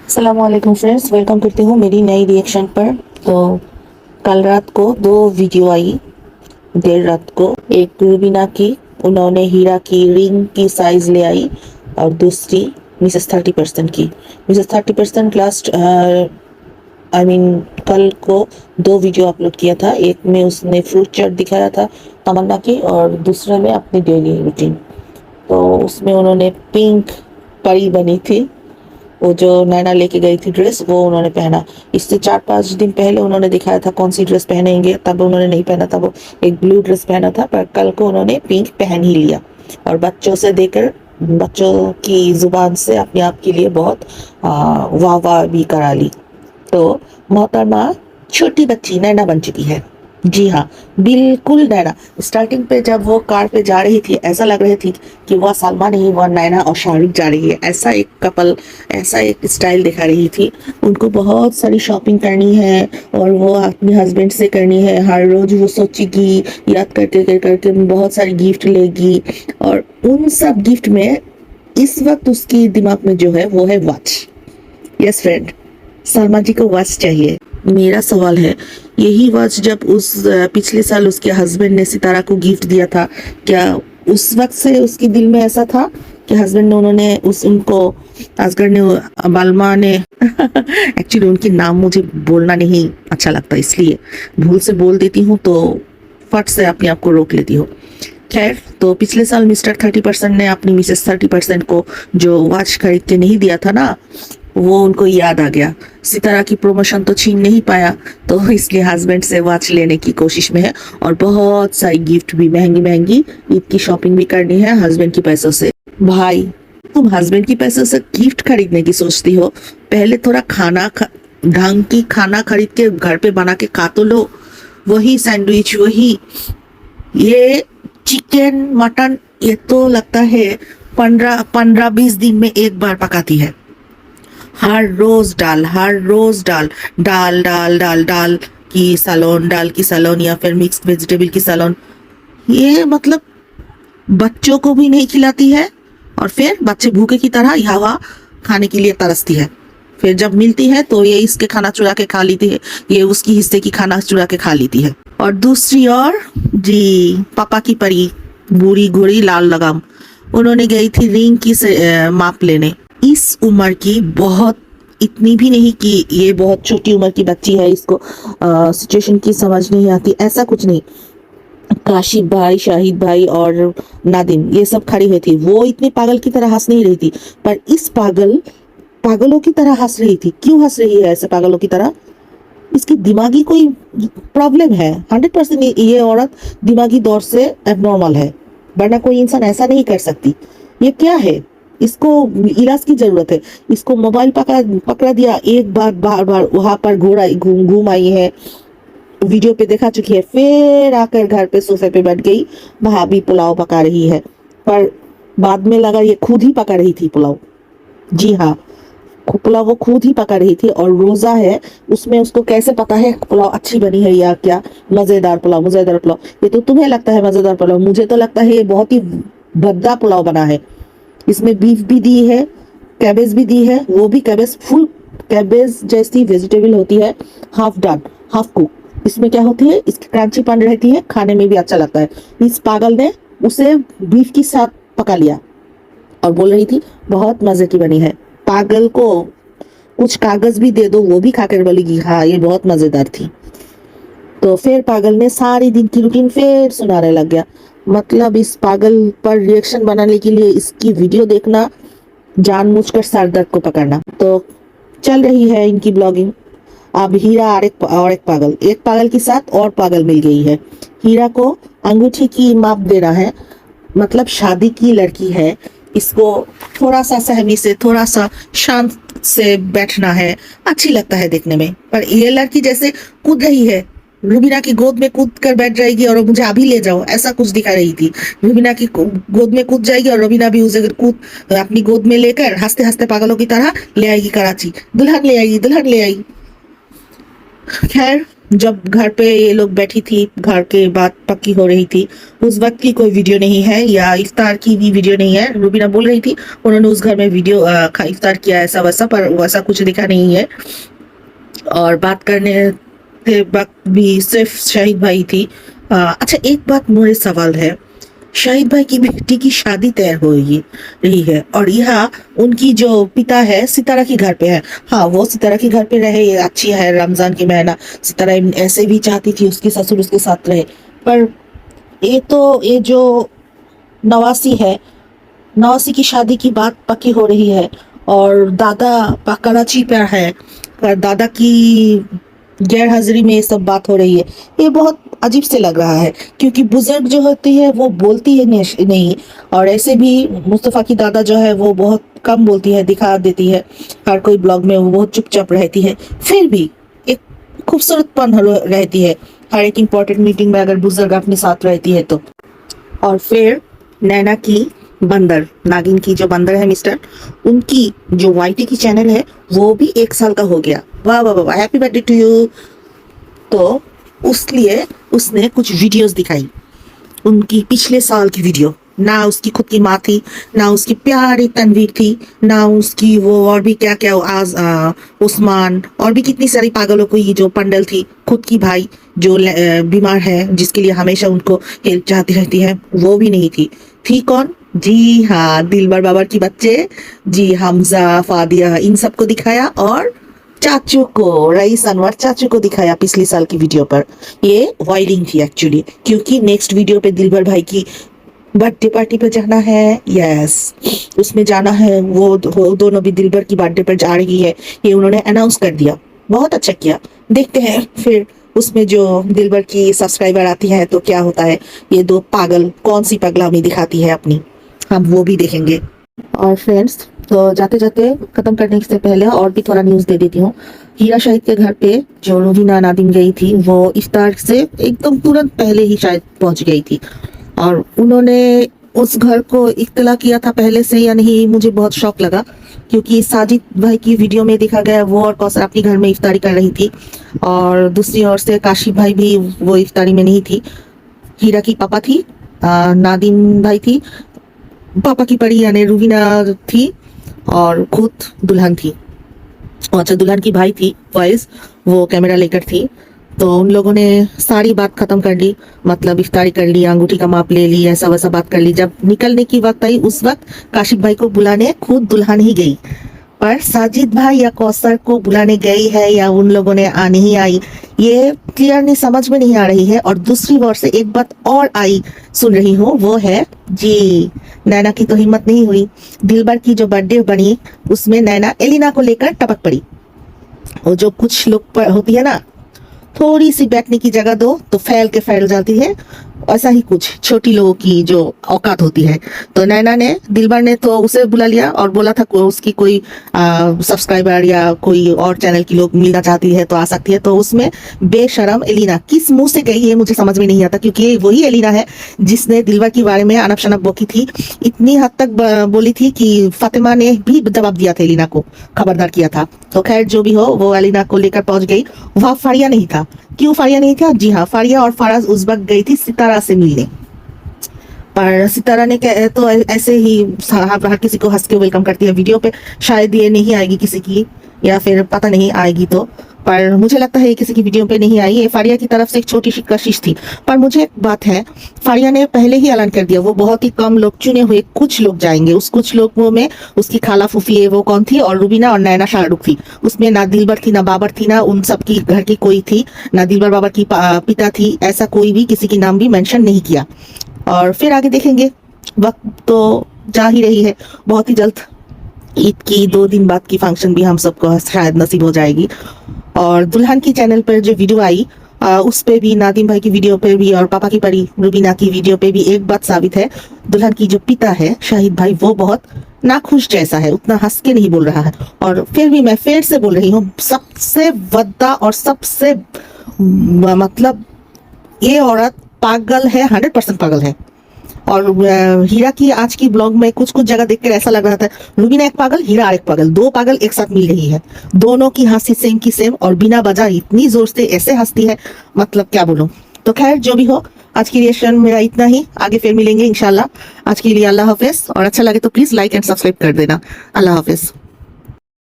अस्सलामुअलैकुम friends, welcome करती हूँ मेरी नई रिएक्शन पर। तो कल रात को दो वीडियो आई, देर रात को। एक रूबीना की, उन्होंने हीरा की रिंग की साइज ले आई, और दूसरी मिसेस 30% की। मिसेस 30% लास्ट कल को दो वीडियो अपलोड किया था। एक में उसने फ्रूट चाट दिखाया था तमन्ना की, और दूसरे में अपनी डेली रूटीन। तो उसमें उन्होंने पिंक परी बनी थी, वो जो नैना लेके गई थी ड्रेस, वो उन्होंने पहना। इससे 4-5 दिन पहले उन्होंने दिखाया था कौन सी ड्रेस पहनेंगे, तब उन्होंने नहीं पहना था, वो एक ब्लू ड्रेस पहना था। पर कल को उन्होंने पिंक पहन ही लिया, और बच्चों से देकर, बच्चों की जुबान से अपने आप के लिए बहुत वाह वाह भी करा ली। तो मोहतरमा छोटी बच्ची नैना बन चुकी है। जी हाँ, बिल्कुल नैना। स्टार्टिंग पे जब वो कार पे जा रही थी, ऐसा लग रही थी कि वह सलमा नहीं, वह नैना और शाहरुख जा रही है। ऐसा एक कपल, ऐसा एक स्टाइल दिखा रही थी। उनको बहुत सारी शॉपिंग करनी है, और वो अपने हस्बैंड से करनी है। हर रोज वो सोचेगी, याद करके करके बहुत सारी गिफ्ट लेगी, और उन सब गिफ्ट में इस वक्त उसकी दिमाग में जो है वो है वॉच। यस फ्रेंड, सलमा जी को वॉच चाहिए। मेरा सवाल है, यही वॉच जब उस पिछले साल उसके हस्बैंड ने सितारा को गिफ्ट दिया था, क्या उस वक्त से उसके दिल में ऐसा था कि हस्बैंड ने, उन्होंने उनको असगर ने, बालमा ने एक्चुअली उनके नाम मुझे बोलना नहीं अच्छा लगता, इसलिए भूल से बोल देती हूँ, तो फट से अपने आप को रोक लेती हूँ। खैर, तो पिछले साल मिस्टर 30% ने अपनी मिसेस 30% को जो वॉच खरीद के नहीं दिया था ना, वो उनको याद आ गया। सितारा की प्रमोशन तो छीन नहीं पाया, तो इसलिए हस्बैंड से वॉच लेने की कोशिश में है, और बहुत सारी गिफ्ट भी, महंगी महंगी ईद की शॉपिंग भी करनी है हस्बैंड के पैसों से। भाई, तुम हस्बैंड की पैसों से गिफ्ट खरीदने की सोचती हो? पहले थोड़ा ढंग की खाना खरीद के घर पे बना के खा तो लो। वही सैंडविच, वही ये चिकन मटन, ये तो लगता है 15-20 दिन में एक बार पकाती है। हर रोज दाल, हर रोज दाल, दाल दाल दाल दाल की सलोन, दाल की सलोन, या फिर मिक्स्ड वेजिटेबल की सलोन। ये मतलब बच्चों को भी नहीं खिलाती है, और फिर बच्चे भूखे की तरह यहाँ खाने के लिए तरसती है। फिर जब मिलती है तो ये इसके खाना चुरा के खा लेती है, ये उसकी हिस्से की खाना चुरा के खा लेती है। और दूसरी ओर जी, पापा की परी, बूढ़ी घोड़ी लाल लगाम, उन्होंने गई थी रिंग की माप लेने। इस उम्र की, बहुत, इतनी भी नहीं कि ये बहुत छोटी उम्र की बच्ची है, इसको सिचुएशन की समझ नहीं आती, ऐसा कुछ नहीं। काशिफ भाई, शाहिद भाई और नादिम, ये सब खड़ी हुई थी। वो इतनी पागल की तरह हंस नहीं रही थी, पर इस पागलों की तरह हंस रही थी। क्यों हंस रही है ऐसे पागलों की तरह? इसकी दिमागी कोई प्रॉब्लम है। 100% ये औरत दिमागी दौर से एबनॉर्मल है, वरना कोई इंसान ऐसा नहीं कर सकती। ये क्या है? इसको इलाज की जरूरत है। इसको मोबाइल पकड़ा दिया एक बार, बार बार वहां पर घूम आई है, वीडियो पे देखा चुकी है, फिर आकर घर पे सोफे पे बैठ गई, भाभी पुलाव पका रही है। पर बाद में लगा ये खुद ही पका रही थी पुलाव। जी हाँ, पुलाव वो खुद ही पका रही थी, और रोजा है, उसमें उसको कैसे पता है पुलाव अच्छी बनी है या क्या? मजेदार पुलाव, मजेदार पुलाव, ये तो तुम्हें लगता है मजेदार पुलाव, मुझे तो लगता है ये बहुत ही भद्दा पुलाव बना है। इसमें बीफ भी दी है, कैबेज भी दी है, वो भी कैबेज, फुल कैबेज जैसी वेजिटेबल होती है, हाफ डन, हाफ कुक। इसमें क्या होती है, इसकी क्रंची पन रहती है, खाने में भी अच्छा लगता है। इस पागल ने उसे बीफ के साथ पका लिया, और बोल रही थी बहुत मजे की बनी है। पागल को कुछ कागज भी दे दो, वो भी खाकर बोलेगी हाँ ये बहुत मजेदार थी। तो फिर पागल ने सारी दिन की रूटीन फिर सुनाने लग गया। मतलब इस पागल पर रिएक्शन बनाने के लिए इसकी वीडियो देखना, जानबूझकर सर दर्द को पकड़ना। तो चल रही है इनकी ब्लॉगिंग। अब हीरा और एक पागल, एक पागल के साथ और पागल मिल गई है। हीरा को अंगूठी की माप देना है, मतलब शादी की लड़की है, इसको थोड़ा सा सहमी से, थोड़ा सा शांत से बैठना है, अच्छी लगता है देखने में। पर ये लड़की जैसे कूद रही है, रूबीना की गोद में कूद कर बैठ जाएगी और मुझे अभी ले जाओ, ऐसा कुछ दिखा रही थी। रूबीना की गोद में कूद जाएगी, और रूबीना भी उसे कूद अपनी गोद में लेकर हंसते हंसते पागलों की तरह ले आएगी कराची, दुल्हन ले आएगी, दुल्हन ले आएगी। खैर, जब घर पे ये लोग बैठी थी, घर के बात पक्की हो रही थी, उस वक्त की कोई वीडियो नहीं है, या इफ्तार की भी वीडियो नहीं है। रूबीना बोल रही थी उन्होंने उस घर में वीडियो इफ्तार किया ऐसा वैसा, पर वैसा कुछ दिखा नहीं है। और बात करने के वक्त भी सिर्फ शाहिद भाई थी। अच्छा, एक बात मुझे सवाल है, शाहिद भाई की बेटी की शादी तय हो रही है, और यहाँ उनकी जो पिता है सितारा के घर पे है। हाँ, वो सितारा के घर पे रहे, ये अच्छी है, रमजान की महीना सितारा ऐसे भी चाहती थी उसके ससुर उसके साथ रहे। पर ये जो नवासी है, नवासी की शादी की बात पक्की हो रही है, और दादा कराची पे है, पर दादा की गैर हाजिरी में ये सब बात हो रही है। ये बहुत अजीब से लग रहा है, क्योंकि बुजुर्ग जो होती है वो बोलती है नहीं, और ऐसे भी मुस्तफ़ा की दादा जो है वो बहुत कम बोलती है, दिखा देती है हर कोई ब्लॉग में, वो बहुत चुपचाप रहती है। फिर भी एक खूबसूरतपन रहती है हर एक इम्पोर्टेंट मीटिंग में अगर बुजुर्ग अपने साथ रहती है तो। और फिर नैना की बंदर, नागिन की जो बंदर है मिस्टर, उनकी जो वाईटी की चैनल है वो भी 1 साल का हो गया। वाह वाह वाह, हैप्पी बर्थडे टू यू। तो उसलिए उसने कुछ वीडियोस दिखाई, उनकी पिछले साल की वीडियो। ना उसकी खुद की माँ थी, ना उसकी प्यारी तनवीर थी, ना उसकी वो और भी क्या क्या उस्मान, और भी कितनी सारी पागलों को, ये जो पंडल थी, खुद की भाई जो बीमार है, जिसके लिए हमेशा उनको हेल्प चाहती रहती है, वो भी नहीं थी। थी कौन? जी हाँ, दिलबर बाबर की बच्चे, जी हमजा, फादिया, इन सबको दिखाया, और चाचू को, रईस अनवर चाचू को दिखाया पिछले साल की वीडियो पर। ये वायरिंग थी एक्चुअली, क्योंकि नेक्स्ट वीडियो पे दिलबर भाई की बर्थडे पार्टी पे जाना है। यस, उसमें जाना है, वो दोनों भी दिलबर की बर्थडे पर जा रही है, ये उन्होंने अनाउंस कर दिया। बहुत अच्छा किया। देखते हैं फिर उसमें जो दिलबर की सब्सक्राइबर आती है तो क्या होता है, ये दो पागल कौन सी पगलामी दिखाती है अपनी, हम वो भी देखेंगे। और फ्रेंड्स, तो जाते जाते खत्म करने से पहले और भी थोड़ा न्यूज दे देती हूँ। हीरा शाहिद के घर पे जो रूबीना नादिम गई थी, वो इफ्तार से एकदम तुरंत पहले ही शायद पहुंच गई थी, और उन्होंने उस घर को इत्तला किया था पहले से या नहीं, मुझे बहुत शौक लगा, क्योंकि साजिद भाई की वीडियो में देखा गया वो और कौसर अपनी घर में इफ्तारी कर रही थी, और दूसरी ओर से काशिफ भाई भी वो इफ्तारी में नहीं थी। हीरा की पापा थी, नादिम भाई थी, पापा की परी यानी रूबीना थी, और खुद दुल्हन थी। अच्छा, दुल्हन की भाई थी वॉइस, वो कैमरा लेकर थी। तो उन लोगों ने सारी बात खत्म कर ली, मतलब इफ्तारी कर ली, अंगूठी का माप ले ली, ऐसा वैसा बात कर ली। जब निकलने की वक्त आई, उस वक्त काशिफ भाई को बुलाने खुद दुल्हन ही गई, पर साजिद भाई या कौसर को बुलाने गई है या उन लोगों ने आने ही आई, ये क्लियरली समझ में नहीं आ रही है। और दूसरी ओर से एक बात और आई सुन रही हूँ, वो है जी, नैना की तो हिम्मत नहीं हुई। दिलबर की जो बर्थडे बनी उसमें नैना एलिना को लेकर टपक पड़ी। और जो कुछ लोग पर होती है ना, थोड़ी सी बैठने की जगह दो तो फैल के फैल जाती है, ऐसा ही कुछ छोटी लोगों की जो औकात होती है। तो नैना ने, दिलबर ने तो उसे बुला लिया और बोला था उसकी कोई सब्सक्राइबर या कोई और चैनल की लोग मिलना चाहती है तो आ सकती है। तो उसमें बेशरम एलिना किस मुंह से गई है मुझे समझ में नहीं आता, क्योंकि ये वही एलिना है जिसने दिलबर के बारे में अनप शनप बोकी थी, इतनी हद तक बोली थी कि फातिमा ने भी जवाब दिया था, एलिना को खबरदार किया था। तो खैर जो भी हो, वो एलिना को लेकर पहुंच गई। वहां फारिया नहीं था। क्यों फारिया नहीं था? जी हाँ, फारिया और फराज उस वक्त गई थी सितारा से मिलने, पर सितारा ने तो ऐसे ही हर किसी को हंस के वेलकम करती है वीडियो पे। शायद ये नहीं आएगी किसी की, या फिर पता नहीं आएगी तो, पर मुझे लगता है ये किसी की वीडियो पे नहीं आई। ये फारिया की तरफ से एक छोटी सी कशिश थी। पर मुझे एक बात है, फारिया ने पहले ही ऐलान कर दिया वो बहुत ही कम लोग, चुने हुए कुछ लोग जाएंगे। उस कुछ लोगों में उसकी खाला फूफी है वो कौन थी, और रूबीना और नैना शाहरुख थी। उसमें ना दिलबर थी, ना बाबर थी, ना उन सब की घर की कोई थी, ना दिलबर बाबर की पिता थी, ऐसा कोई भी किसी की नाम भी मेंशन नहीं किया। और फिर आगे देखेंगे, वक्त तो जा ही रही है, बहुत ही जल्द ईद की 2 दिन बाद की फंक्शन भी हम सबको शायद नसीब हो जाएगी। और दुल्हन की चैनल पर जो वीडियो आई, उस पे भी, नादिम भाई की वीडियो पे भी, और पापा की परी रूबीना की वीडियो पे भी एक बात साबित है, दुल्हन की जो पिता है शाहिद भाई, वो बहुत नाखुश जैसा है, उतना हंस के नहीं बोल रहा है। और फिर भी मैं फिर से बोल रही हूँ, सबसे वद्दा और सबसे मतलब ये औरत पागल है, 100% पागल है। और हीरा की आज की ब्लॉग में कुछ कुछ जगह देखकर ऐसा लग रहा था रुबीना एक पागल, हीरा आरेक पागल, दो पागल एक साथ मिल रही है। दोनों की हंसी सेम की सेम, और बिना वजह इतनी जोर से ऐसे हंसती है, मतलब क्या बोलूं। तो खैर जो भी हो, आज की रिएक्शन मेरा इतना ही, आगे फिर मिलेंगे इंशाल्लाह। आज के लिए अल्लाह हाफिज, और अच्छा लगे तो प्लीज लाइक एंड सब्सक्राइब कर देना। अल्लाह हाफिज।